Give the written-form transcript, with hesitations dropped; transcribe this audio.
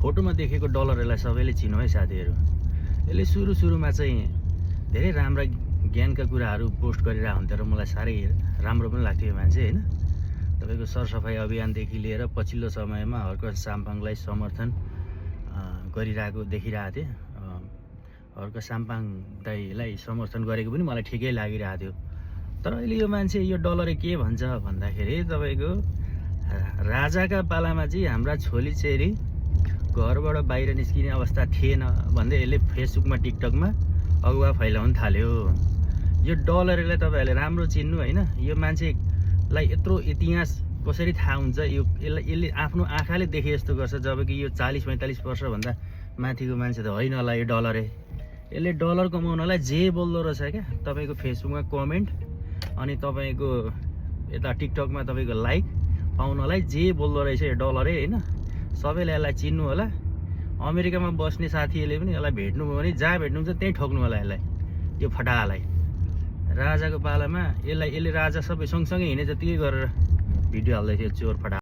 फोटोमा देखेको डलरलाई सबैले चिन्यो है साथीहरू। यसले सुरुमा चाहिँ धेरै राम्रा ज्ञानका कुराहरू पोस्ट गरिरहेको हुन्थ्यो र मलाई साह्रै राम्रो पनि लाग्थ्यो यो मान्छे हैन। तपाईको सरसफाइ अभियानदेखि लिएर पछिल्लो समयमा हर्क साम्पाङलाई समर्थन गरिरहेको देखिरहेको थिएँ। हर्क साम्पाङ दाइलाई समर्थन गरेको पनि मलाई ठिकै लागिरहेको थियो। तर अहिले यो मान्छे यो डलर के भन्छ भन्दाखेरि तपाईको राजाका पालामा चाहिँ हाम्रा छोरी चेली घरबाट बाहिर निस्किने अवस्था थिएन भन्दै यसले फेसबुकमा टिकटकमा अगुवा फैलाउन थाल्यो। यो डलरलाई तपाईहरुले राम्रो चिन्नु हैन। यो मान्छेलाई यत्रो इतिहास कसरी थाहा हुन्छ? यसले आफ्नो आँखाले देखे जस्तो गर्छ, जबकि यो 40-45 वर्ष भन्दा माथिको मान्छे त होइन होला यो डलरे। यसले डलर कमाउनलाई जे बोल्दो रहेछ क्या। तपाईको फेसबुकमा कमेन्ट अनि तपाईको यता टिकटकमा तपाईको लाइक पाउनलाई जे बोल्दो रहेछ यो डलरे हैन। सबैले यसलाई चिन्नु होला। अमेरिकामा बस्ने साथीहरूले पनि यसलाई भेट्नुभयो भने जहाँ भेट्नुहुन्छ त्यही ठोक्नु होला यसलाई, यो फटालाई। राजाको पालामा यसले राजा सबै सँगसँगै हिँडे जतिकै गरेर भिडियो हाल्दै थियो चोर फटा।